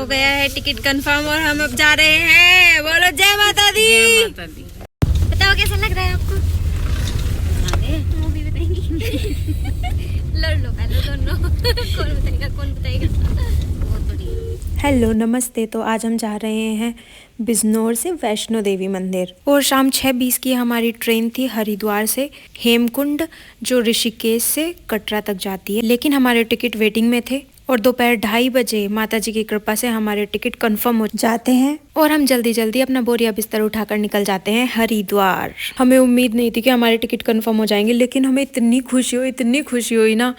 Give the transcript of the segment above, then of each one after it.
गया है ticket confirm और हम अब जा रहे हैं। बोलो जय माता दी। जय माता दी। बताओ कैसा लग रहा है आपको? मूवी बताएंगी? लड़ लो पहले दोनों। कौन बताएगा? बहुत बढ़िया। हेलो नमस्ते। तो आज हम जा रहे हैं बिजनौर से वैष्णो देवी मंदिर और शाम 6:20 की हमारी ट्रेन थी हरिद्वार से हेमकुंड जो ऋषिकेश से कटरा तक जाती है, लेकिन हमारे टिकट वेटिंग में थे और दोपहर 2:30 बजे माता जी की कृपा से हमारे टिकट कंफर्म हो जाते हैं और हम जल्दी जल्दी अपना बोरिया बिस्तर उठाकर निकल जाते हैं हरिद्वार। हमें उम्मीद नहीं थी कि हमारे टिकट कंफर्म हो जाएंगे, लेकिन हमें इतनी खुशी हुई ना,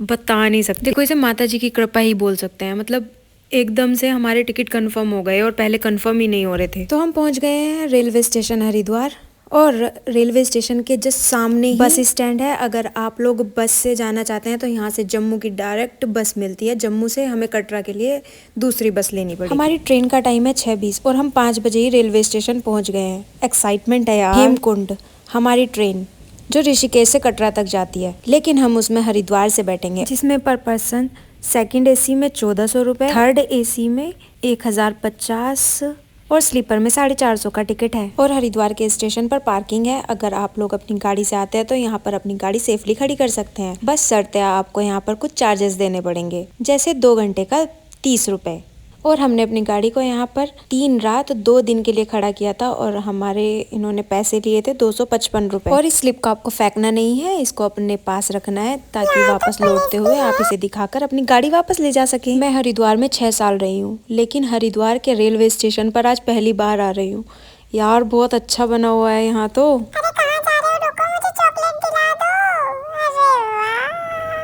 बता नहीं सकते। देखो इसे माता जी की कृपा ही बोल सकते हैं। मतलब एकदम से हमारे टिकट कंफर्म हो गए और पहले कंफर्म ही नहीं हो रहे थे। तो हम पहुंच गए हैं रेलवे स्टेशन हरिद्वार और रेलवे स्टेशन के जस्ट सामने ही बस स्टैंड है। अगर आप लोग बस से जाना चाहते हैं तो यहाँ से जम्मू की डायरेक्ट बस मिलती है। जम्मू से हमें कटरा के लिए दूसरी बस लेनी पड़ी। हमारी ट्रेन का टाइम है 6:20 और हम 5 बजे ही रेलवे स्टेशन पहुंच गए हैं। एक्साइटमेंट है यार। हेमकुंड हमारी ट्रेन जो ऋषिकेश से कटरा तक जाती है, लेकिन हम उसमें हरिद्वार से बैठेंगे, जिसमें पर पर्सन सेकंड एसी में 1400 रुपए, थर्ड एसी में 1050 और स्लीपर में 450 का टिकट है। और हरिद्वार के स्टेशन पर पार्किंग है। अगर आप लोग अपनी गाड़ी से आते हैं तो यहाँ पर अपनी गाड़ी सेफली खड़ी कर सकते हैं। बस शर्त है आपको यहाँ पर कुछ चार्जेस देने पड़ेंगे, जैसे 2 घंटे का 30 रुपए। और हमने अपनी गाड़ी को यहाँ पर 3 रात 2 दिन के लिए खड़ा किया था और हमारे इन्होंने पैसे लिए थे 255 रुपए। और इस स्लिप को आपको फेंकना नहीं है, इसको अपने पास रखना है ताकि वापस लौटते हुए आप इसे दिखाकर अपनी गाड़ी वापस ले जा सके। मैं हरिद्वार में 6 साल रही हूँ, लेकिन हरिद्वार के रेलवे स्टेशन पर आज पहली बार आ रही हूँ। यार बहुत अच्छा बना हुआ है यहाँ तो।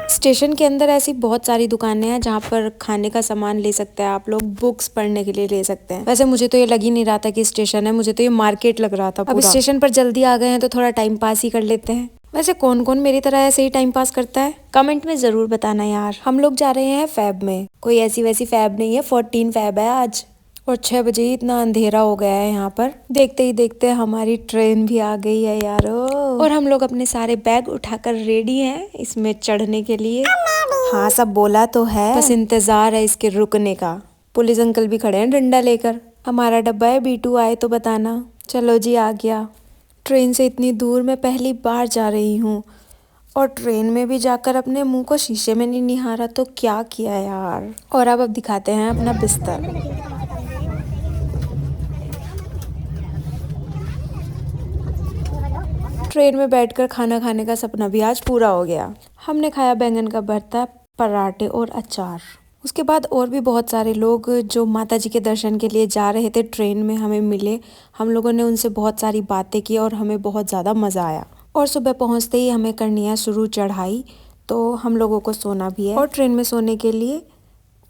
स्टेशन के अंदर ऐसी बहुत सारी दुकानें हैं जहाँ पर खाने का सामान ले सकते हैं आप लोग, बुक्स पढ़ने के लिए ले सकते हैं। वैसे मुझे तो ये लग ही नहीं रहा था कि स्टेशन है, मुझे तो ये मार्केट लग रहा था पूरा। अब स्टेशन पर जल्दी आ गए हैं तो थोड़ा टाइम पास ही कर लेते हैं। वैसे कौन कौन मेरी तरह ऐसे ही टाइम पास करता है, कमेंट में जरूर बताना यार। हम लोग जा रहे हैं फैब में, कोई ऐसी वैसी फैब नहीं है, 14 फैब है आज। और 6 बजे ही इतना अंधेरा हो गया है यहाँ पर। देखते ही देखते हमारी ट्रेन भी आ गई है यारो। और हम लोग अपने सारे बैग उठाकर रेडी हैं इसमें चढ़ने के लिए। हाँ सब बोला तो है, बस इंतजार है इसके रुकने का। पुलिस अंकल भी खड़े हैं डंडा लेकर। हमारा डब्बा है, B2 आए तो बताना। चलो जी आ गया। ट्रेन से इतनी दूर मैं पहली बार जा रही हूँ और ट्रेन में भी जाकर अपने मुंह को शीशे में नहीं निहारा तो क्या किया यार। और अब दिखाते हैं अपना बिस्तर। ट्रेन में बैठकर खाना खाने का सपना भी आज पूरा हो गया। हमने खाया बैंगन का भरता, पराठे और अचार। उसके बाद और भी बहुत सारे लोग जो माता जी के दर्शन के लिए जा रहे थे ट्रेन में हमें मिले। हम लोगों ने उनसे बहुत सारी बातें की और हमें बहुत ज़्यादा मज़ा आया। और सुबह पहुंचते ही हमें करनी है शुरू चढ़ाई, तो हम लोगों को सोना भी है। और ट्रेन में सोने के लिए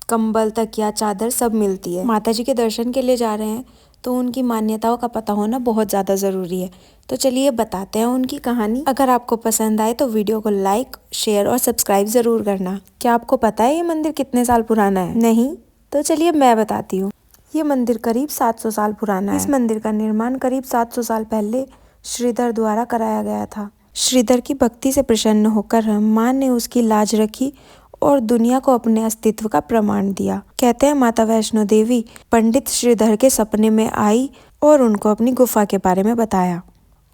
कंबल, तकिया, चादर सब मिलती है। माता जी के दर्शन के लिए जा रहे हैं तो उनकी मान्यताओं का पता होना बहुत ज़्यादा ज़रूरी है। तो चलिए बताते हैं उनकी कहानी। अगर आपको पसंद आए तो वीडियो को लाइक, शेयर और सब्सक्राइब ज़रूर करना। क्या आपको पता है ये मंदिर कितने साल पुराना है? नहीं? तो चलिए मैं बताती हूँ। ये मंदिर करीब 700 साल पुराना है। इस मंदिर का निर्माण करीब 700 साल पहले श्रीधर द्वारा कराया गया था। श्रीधर की भक्ति से प्रसन्न होकर माँ ने उसकी लाज रखी और दुनिया को अपने अस्तित्व का प्रमाण दिया। कहते हैं माता वैष्णो देवी पंडित श्रीधर के सपने में आई और उनको अपनी गुफा के बारे में बताया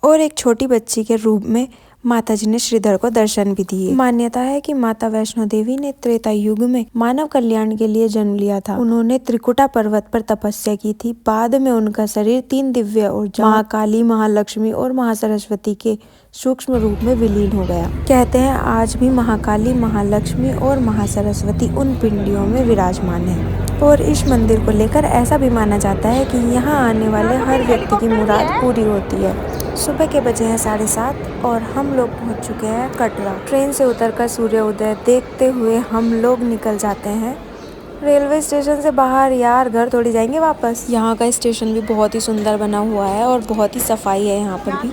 और एक छोटी बच्ची के रूप में माता जी ने श्रीधर को दर्शन भी दिए। मान्यता है कि माता वैष्णो देवी ने त्रेता युग में मानव कल्याण के लिए जन्म लिया था। उन्होंने त्रिकुटा पर्वत पर तपस्या की थी। बाद में उनका शरीर 3 दिव्य ऊर्जा महाकाली, महालक्ष्मी और महासरस्वती के सूक्ष्म रूप में विलीन हो गया। कहते हैं आज भी महाकाली, महालक्ष्मी और महासरस्वती उन पिंडियों में विराजमान है। और इस मंदिर को लेकर ऐसा भी माना जाता है कि यहाँ आने वाले हर व्यक्ति की मुराद पूरी होती है। सुबह के बजे हैं 7:30 और हम लोग पहुँच चुके हैं कटरा। ट्रेन से उतरकर सूर्य उदय देखते हुए हम लोग निकल जाते हैं रेलवे स्टेशन से बाहर। यार घर थोड़ी जाएंगे वापस। यहाँ का स्टेशन भी बहुत ही सुंदर बना हुआ है और बहुत ही सफाई है यहाँ पर भी।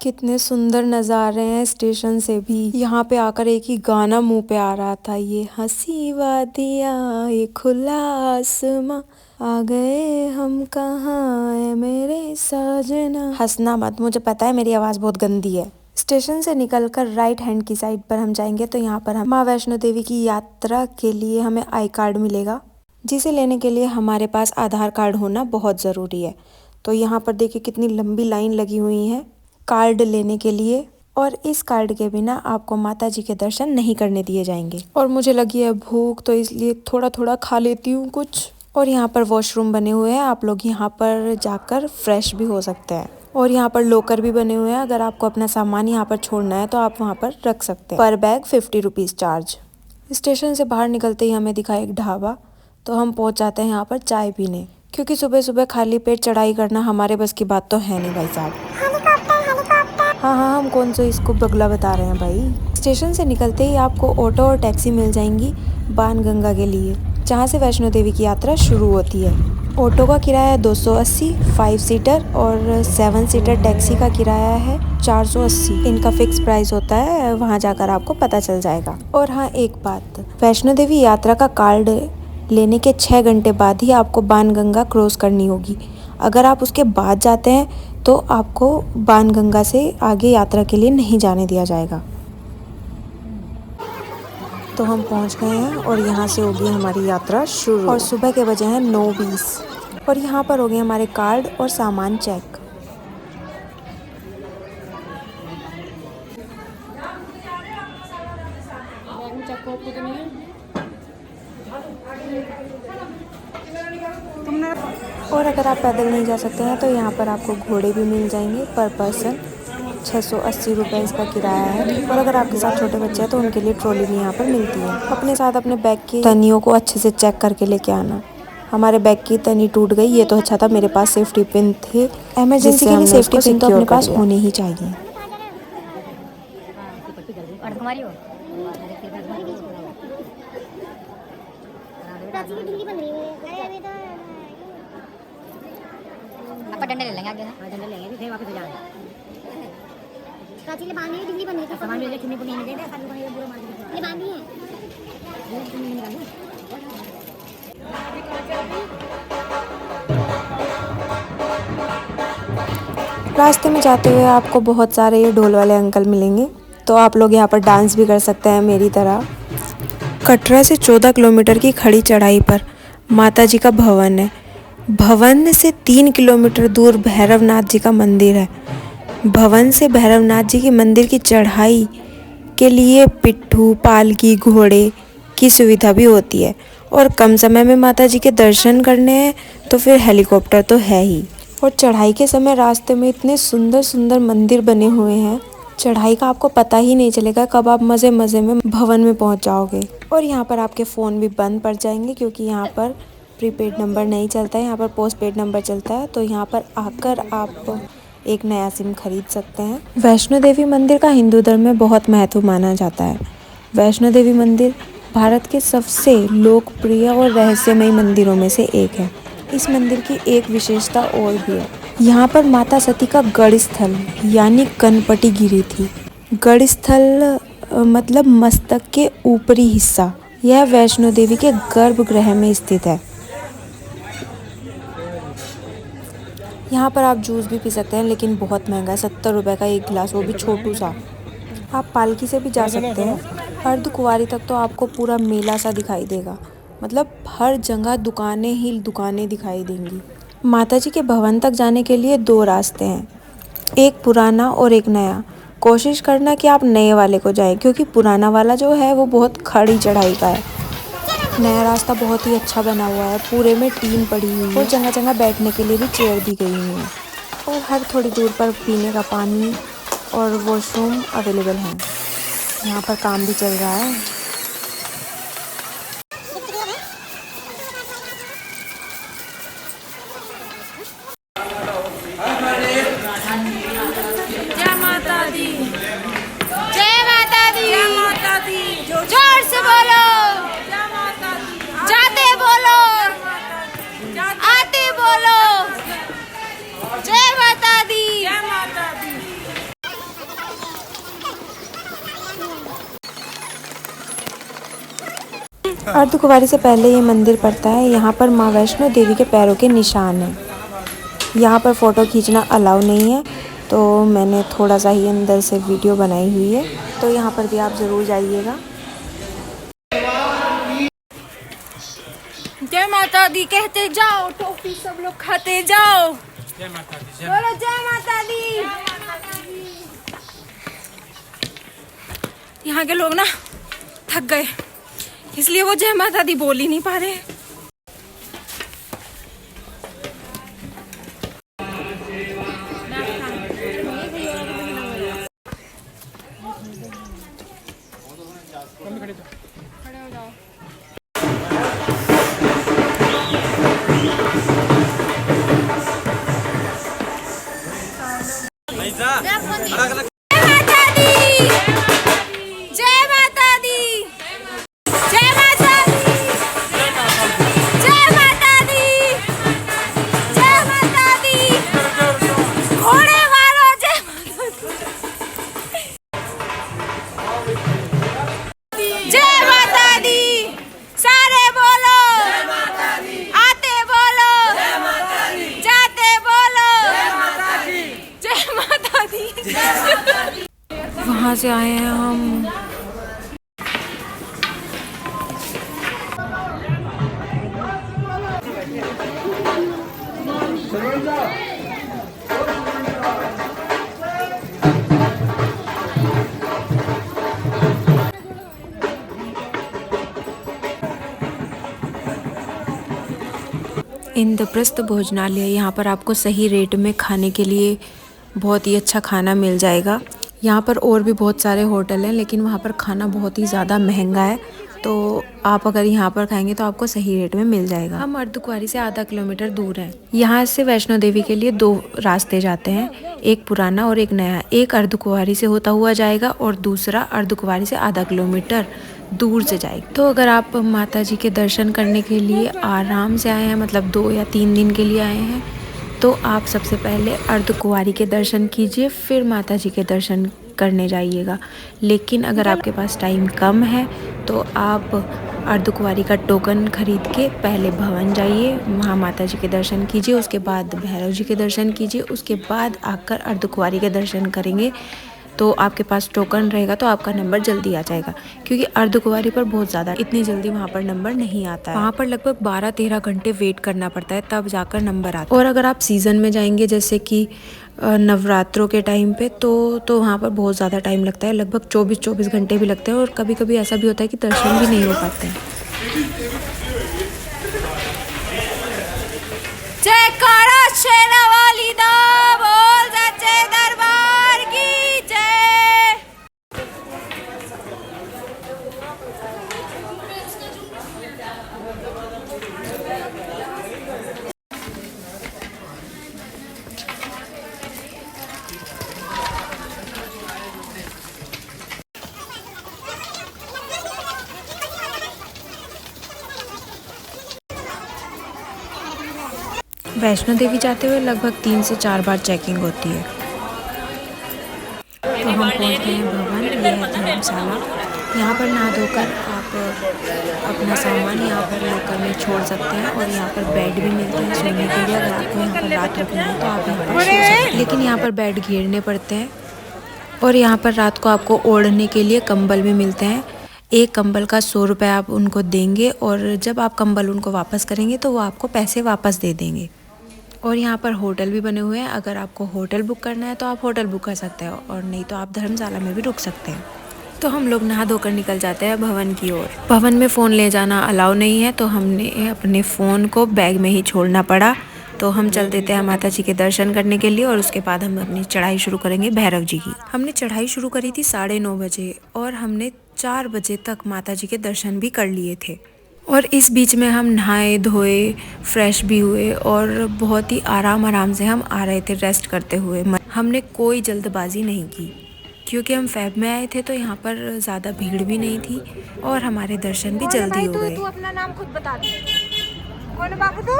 कितने सुंदर नज़ारे हैं स्टेशन से भी। यहाँ पे आकर एक ही गाना मुंह पे आ रहा था, ये हंसी वादियाँ, ये खुला आसमां, आ गए हम कहाँ है मेरे साजना। हंसना मत, मुझे पता है मेरी आवाज़ बहुत गंदी है। स्टेशन से निकलकर राइट हैंड की साइड पर हम जाएंगे तो यहाँ पर हम माँ वैष्णो देवी की यात्रा के लिए हमें आई कार्ड मिलेगा, जिसे लेने के लिए हमारे पास आधार कार्ड होना बहुत ज़रूरी है। तो यहाँ पर देखिए कितनी लंबी लाइन लगी हुई है कार्ड लेने के लिए, और इस कार्ड के बिना आपको माता जी के दर्शन नहीं करने दिए जाएंगे। और मुझे लगी है भूख, तो इसलिए थोड़ा थोड़ा खा लेती हूँ कुछ। और यहाँ पर वॉशरूम बने हुए हैं, आप लोग यहाँ पर जाकर फ्रेश भी हो सकते हैं। और यहाँ पर लॉकर भी बने हुए हैं, अगर आपको अपना सामान यहाँ पर छोड़ना है तो आप वहाँ पर रख सकते हैं। पर बैग 50 रुपीज़ चार्ज। स्टेशन से बाहर निकलते ही हमें दिखा एक ढाबा, तो हम पहुँच जाते हैं यहाँ पर चाय पीने, क्योंकि सुबह सुबह खाली पेट चढ़ाई करना हमारे बस की बात तो है नहीं भाई साहब। हाँ, हम कौन सा इसको बगला बता रहे हैं भाई। स्टेशन से निकलते ही आपको ऑटो और टैक्सी मिल जाएंगी बाणगंगा के लिए, जहाँ से वैष्णो देवी की यात्रा शुरू होती है। ऑटो का किराया 280 5 सीटर, और 7 सीटर टैक्सी का किराया है 480। इनका फिक्स प्राइस होता है, वहाँ जाकर आपको पता चल जाएगा। और हाँ, एक बात, वैष्णो देवी यात्रा का कार्ड लेने के 6 घंटे बाद ही आपको बाणगंगा क्रॉस करनी होगी। अगर आप उसके बाद जाते हैं तो आपको बाणगंगा से आगे यात्रा के लिए नहीं जाने दिया जाएगा। तो हम पहुंच गए हैं और यहाँ से होगी हमारी यात्रा शुरू। और सुबह के बजे हैं 9:20 और यहाँ पर हो गए हमारे कार्ड और सामान चेक। और अगर आप पैदल नहीं जा सकते हैं तो यहाँ पर आपको घोड़े भी मिल जाएंगे, पर पर्सन 680 रुपये इसका किराया है। और अगर आपके साथ छोटे बच्चे हैं तो उनके लिए ट्रॉली भी यहाँ पर मिलती है। अपने साथ अपने बैग की तनियों को अच्छे से चेक करके लेके आना। हमारे बैग की तनी टूट गई, ये तो अच्छा था मेरे पास सेफ्टी पिन थे। इमरजेंसी के लिए सेफ्टी पिन तो अपने पास होने ही चाहिए। डंडे ले लेंगे आगे ना, डंडे लेंगे फिर वापस हो जाएंगे। प्राची ले बांधी है, ढिंगली बन रही थी, सामान ले कितने को नहीं दे दे, खाली को पूरा मार दे, ले बांधी है ये तुम नहीं निकालो। रास्ते में जाते हुए आपको बहुत सारे ये ढोल वाले अंकल मिलेंगे, तो आप लोग यहाँ पर डांस भी कर सकते हैं मेरी तरह। कटरा से 14 किलोमीटर की खड़ी चढ़ाई पर माता जी का भवन है। भवन से 3 किलोमीटर दूर भैरवनाथ जी का मंदिर है। भवन से भैरवनाथ जी के मंदिर की चढ़ाई के लिए पिट्ठू, पालकी, घोड़े की सुविधा भी होती है। और कम समय में माता जी के दर्शन करने हैं तो फिर हेलीकॉप्टर तो है ही। और चढ़ाई के समय रास्ते में इतने सुंदर सुंदर मंदिर बने हुए हैं, चढ़ाई का आपको पता ही नहीं चलेगा कब आप मज़े मज़े में भवन में पहुंच जाओगे। और यहाँ पर आपके फ़ोन भी बंद पड़ जाएंगे, क्योंकि यहाँ पर प्रीपेड नंबर नहीं चलता है, यहाँ पर पोस्ट पेड नंबर चलता है। तो यहाँ पर आकर आप एक नया सिम खरीद सकते हैं। वैष्णो देवी मंदिर का हिंदू धर्म में बहुत महत्व माना जाता है। वैष्णो देवी मंदिर भारत के सबसे लोकप्रिय और रहस्यमय मंदिरों में से एक है। इस मंदिर की एक विशेषता और भी है, यहाँ पर माता सती का गढ़ स्थल यानी कनपटी गिरी थी। गढ़ स्थल मतलब मस्तक के ऊपरी हिस्सा। यह वैष्णो देवी के गर्भगृह में स्थित है। यहाँ पर आप जूस भी पी सकते हैं, लेकिन बहुत महंगा है, 70 रुपये का एक गिलास, वो भी छोटू सा। आप पालकी से भी जा सकते हैं। अर्धकुंवारी तक तो आपको पूरा मेला सा दिखाई देगा, मतलब हर जगह दुकानें ही दुकानें दिखाई देंगी। माताजी के भवन तक जाने के लिए 2 रास्ते हैं, एक पुराना और एक नया। कोशिश करना कि आप नए वाले को जाएं, क्योंकि पुराना वाला जो है वो बहुत खड़ी चढ़ाई का है। नया रास्ता बहुत ही अच्छा बना हुआ है, पूरे में टीन पड़ी हुई है और जगह जगह बैठने के लिए भी चेयर दी गई हुई है। और हर थोड़ी दूर पर पीने का पानी और वॉशरूम अवेलेबल हैं। यहाँ पर काम भी चल रहा है। जय माता दी, जय माता दी, जय माता दी, जोर से बोलो, जय माता दी, जाते बोलो, आते बोलो, जय माता दी, जय माता दी। अर्धकुंवारी से पहले ये मंदिर पड़ता है। यहाँ पर माँ वैष्णो देवी के पैरों के निशान हैं। यहाँ पर फ़ोटो खींचना अलाउ नहीं है, तो मैंने थोड़ा सा ही अंदर से वीडियो बनाई हुई है, तो यहाँ पर भी आप ज़रूर जाइएगा। जय माता दी कहते जाओ, टॉफी सब लोग खाते जाओ। जय माता दी, बोलो जय माता दी। यहाँ के लोग ना थक गए, इसलिए वो जय माता दी बोल ही नहीं पा रहे। खड़े हो जाओ। वहाँ से आए हैं हम। इंद्रप्रस्थ भोजनालय, यहाँ पर आपको सही रेट में खाने के लिए बहुत ही अच्छा खाना मिल जाएगा। यहाँ पर और भी बहुत सारे होटल हैं, लेकिन वहाँ पर खाना बहुत ही ज़्यादा महंगा है, तो आप अगर यहाँ पर खाएंगे तो आपको सही रेट में मिल जाएगा। हम अर्धकुंवारी से आधा किलोमीटर दूर हैं। यहाँ से वैष्णो देवी के लिए 2 रास्ते जाते हैं, एक पुराना और एक नया। एक अर्धकुंवारी से होता हुआ जाएगा और दूसरा अर्धकुंवारी से आधा किलोमीटर दूर से जाएगी। तो अगर आप माता जी के दर्शन करने के लिए आराम से आए हैं, मतलब 2 या 3 दिन के लिए आए हैं, तो आप सबसे पहले अर्धकुंवारी के दर्शन कीजिए, फिर माता जी के दर्शन करने जाइएगा। लेकिन अगर आपके पास टाइम कम है तो आप अर्धकुंवारी का टोकन खरीद के पहले भवन जाइए, वहाँ माता जी के दर्शन कीजिए, उसके बाद भैरव जी के दर्शन कीजिए, उसके बाद आकर अर्धकुंवारी के दर्शन करेंगे तो आपके पास टोकन रहेगा तो आपका नंबर जल्दी आ जाएगा, क्योंकि अर्धकुंवारी पर बहुत ज़्यादा इतनी जल्दी वहाँ पर नंबर नहीं आता है। वहाँ पर लगभग 12-13 घंटे वेट करना पड़ता है, तब जाकर नंबर आता है। और अगर आप सीज़न में जाएंगे जैसे कि नवरात्रों के टाइम पे तो वहाँ पर बहुत ज़्यादा टाइम लगता है, लगभग 24 घंटे भी लगते हैं, और कभी कभी ऐसा भी होता है कि दर्शन भी नहीं हो पाते हैं। जयकारा शेरावाली दा बोल, सच्चे दरबार की जय। वैष्णो देवी जाते हुए लगभग 3 से 4 बार चेकिंग होती है। तो हम पहुंच गए हैं भवन, ये है धर्मशाला। यहाँ पर नहा धोकर आप अपना सामान यहाँ पर लोकल में छोड़ सकते हैं, और यहाँ पर बेड भी मिलते हैं सोने के लिए। अगर आपको यहाँ पर रात रुकनी है तो आप यहाँ पर सो सकते हैं, लेकिन यहाँ पर बेड घेरने पड़ते हैं। और यहाँ पर रात को आपको ओढ़ने के लिए कंबल भी मिलते हैं। एक कंबल का 100 रुपये आप उनको देंगे, और जब आप कंबल उनको वापस करेंगे तो वो आपको पैसे वापस दे देंगे। और यहाँ पर होटल भी बने हुए हैं, अगर आपको होटल बुक करना है तो आप होटल बुक कर सकते हो, और नहीं तो आप धर्मशाला में भी रुक सकते हैं। तो हम लोग नहा धोकर निकल जाते हैं भवन की ओर। भवन में फ़ोन ले जाना अलाउ नहीं है, तो हमने अपने फ़ोन को बैग में ही छोड़ना पड़ा। तो हम चल देते हैं माता जी के दर्शन करने के लिए, और उसके बाद हम अपनी चढ़ाई शुरू करेंगे भैरव जी की। हमने चढ़ाई शुरू करी थी 9:30 बजे, और हमने 4 बजे तक माता जी के दर्शन भी कर लिए थे। और इस बीच में हम नहाए धोए, फ्रेश भी हुए, और बहुत ही आराम से हम आ रहे थे रेस्ट करते हुए। हमने कोई जल्दबाजी नहीं की, क्योंकि हम फेब में आए थे तो यहाँ पर ज़्यादा भीड़ भी नहीं थी, और हमारे दर्शन भी जल्दी हो गए। तू अपना नाम खुद बता दे, कौन है बाबू तू,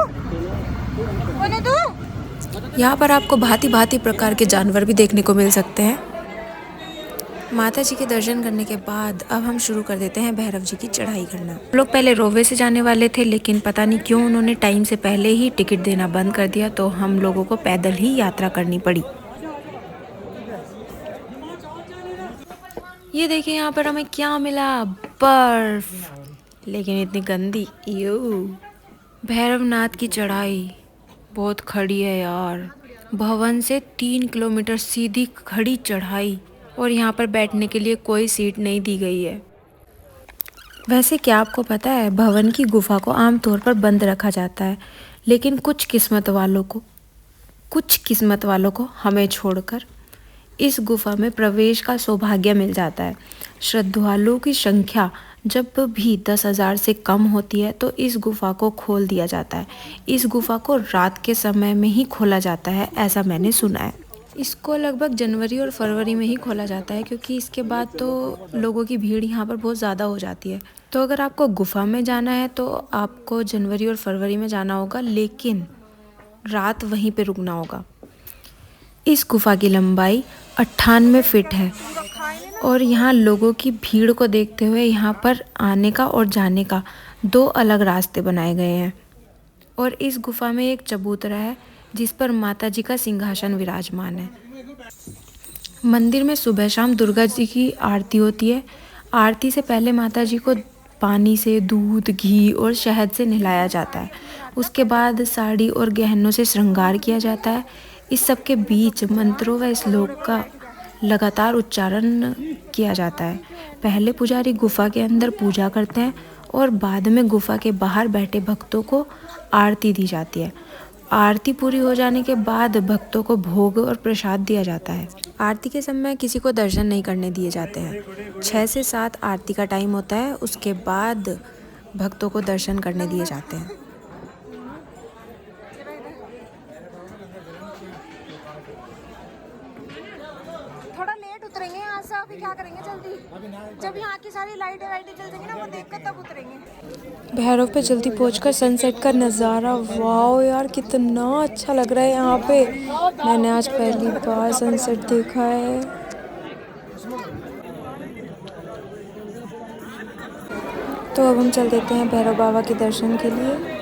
कौन है तू? यहाँ पर आपको भांति प्रकार के जानवर भी देखने को मिल सकते हैं। माता जी के दर्शन करने के बाद अब हम शुरू कर देते हैं भैरव जी की चढ़ाई करना। हम लोग पहले रोपवे से जाने वाले थे, लेकिन पता नहीं क्यों उन्होंने टाइम से पहले ही टिकट देना बंद कर दिया, तो हम लोगों को पैदल ही यात्रा करनी पड़ी। ये देखिए यहाँ पर हमें क्या मिला, बर्फ, लेकिन इतनी गंदी। यू, भैरवनाथ की चढ़ाई बहुत खड़ी है यार। भवन से 3 किलोमीटर सीधी खड़ी चढ़ाई, और यहाँ पर बैठने के लिए कोई सीट नहीं दी गई है। वैसे क्या आपको पता है, भवन की गुफा को आमतौर पर बंद रखा जाता है, लेकिन कुछ किस्मत वालों को हमें छोड़कर इस गुफा में प्रवेश का सौभाग्य मिल जाता है। श्रद्धालुओं की संख्या जब भी 10,000 से कम होती है तो इस गुफा को खोल दिया जाता है। इस गुफा को रात के समय में ही खोला जाता है, ऐसा मैंने सुना है। इसको लगभग जनवरी और फरवरी में ही खोला जाता है, क्योंकि इसके बाद तो लोगों की भीड़ यहाँ पर बहुत ज़्यादा हो जाती है। तो अगर आपको गुफा में जाना है तो आपको जनवरी और फरवरी में जाना होगा, लेकिन रात वहीं पे रुकना होगा। इस गुफा की लंबाई 98 फीट है, और यहाँ लोगों की भीड़ को देखते हुए यहाँ पर आने का और जाने का 2 अलग रास्ते बनाए गए हैं। और इस गुफा में एक चबूतरा है जिस पर माता जी का सिंहासन विराजमान है। मंदिर में सुबह शाम दुर्गा जी की आरती होती है। आरती से पहले माता जी को पानी से, दूध, घी और शहद से नहलाया जाता है। उसके बाद साड़ी और गहनों से श्रृंगार किया जाता है। इस सब के बीच मंत्रों व श्लोक का लगातार उच्चारण किया जाता है। पहले पुजारी गुफा के अंदर पूजा करते हैं और बाद में गुफा के बाहर बैठे भक्तों को आरती दी जाती है। आरती पूरी हो जाने के बाद भक्तों को भोग और प्रसाद दिया जाता है। आरती के समय किसी को दर्शन नहीं करने दिए जाते हैं। 6 से 7 आरती का टाइम होता है, उसके बाद भक्तों को दर्शन करने दिए जाते हैं। थोड़ा लेट उतरेंगे यहाँ से, अभी क्या करेंगे जल्दी, जब यहाँ की सारी लाइटें जल जाएंगी ना, वो देखकर तब उतरेंगे। भैरव पे जल्दी पहुंचकर सनसेट का नज़ारा, वाओ यार कितना अच्छा लग रहा है यहाँ पे। मैंने आज पहली बार सनसेट देखा है। तो अब हम चल देते हैं भैरव बाबा के दर्शन के लिए।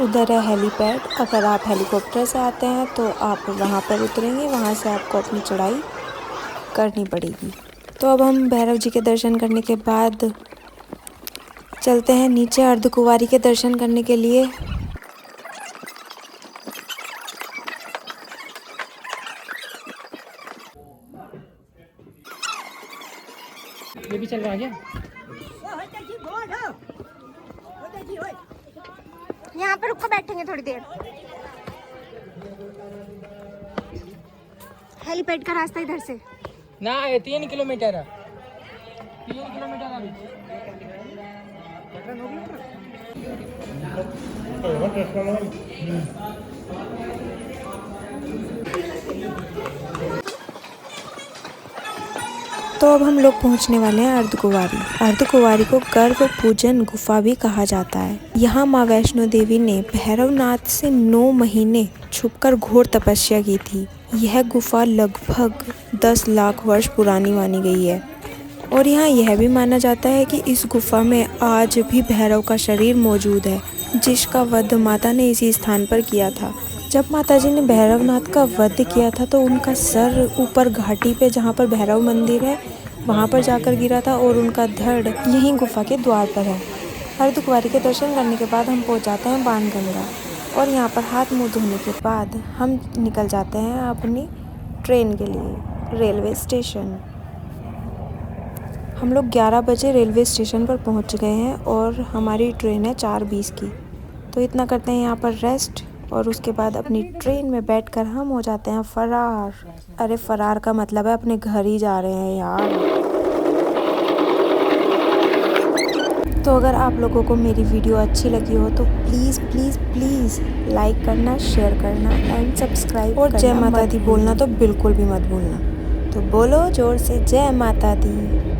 उधर है हेलीपैड। अगर आप हेलीकॉप्टर से आते हैं तो आप वहाँ पर उतरेंगे, वहाँ से आपको अपनी चढ़ाई करनी पड़ेगी। तो अब हम भैरव जी के दर्शन करने के बाद चलते हैं नीचे अर्धकुंवारी के दर्शन करने के लिए। ये भी चल रहा है क्या? यहाँ पर रुक कर बैठेंगे थोड़ी देर। हेलीपैड का रास्ता इधर से ना, ये 3 किलोमीटर है। 3 किलोमीटर अभी। तो अब हम लोग पहुंचने वाले हैं अर्धकुंवारी। अर्धकुंवारी को गर्भ पूजन गुफा भी कहा जाता है। यहाँ माँ वैष्णो देवी ने भैरवनाथ से 9 महीने छुपकर घोर तपस्या की थी। यह गुफा लगभग 10 लाख वर्ष पुरानी मानी गई है, और यहाँ यह भी माना जाता है कि इस गुफा में आज भी भैरव का शरीर मौजूद है, जिसका वध माता ने इसी स्थान पर किया था। जब माताजी ने भैरवनाथ का वध किया था तो उनका सर ऊपर घाटी पे, जहाँ पर भैरव मंदिर है, वहाँ पर जाकर गिरा था, और उनका धड़ यहीं गुफा के द्वार पर है। अर्धकुंवारी के दर्शन करने के बाद हम पहुँच जाते हैं बाणगंगा, और यहाँ पर हाथ मुँह धोने के बाद हम निकल जाते हैं अपनी ट्रेन के लिए रेलवे स्टेशन। हम लोग 11 बजे रेलवे स्टेशन पर पहुँच गए हैं, और हमारी ट्रेन है 4:20 की। तो इतना करते हैं यहाँ पर रेस्ट, और उसके बाद अपनी ट्रेन में बैठकर हम हो जाते हैं फरार। अरे फरार का मतलब है अपने घर ही जा रहे हैं यार। तो अगर आप लोगों को मेरी वीडियो अच्छी लगी हो तो प्लीज़ प्लीज़ प्लीज़ लाइक करना, शेयर करना एंड सब्सक्राइब, और जय माता दी बोलना तो बिल्कुल भी मत भूलना। तो बोलो जोर से जय माता दी।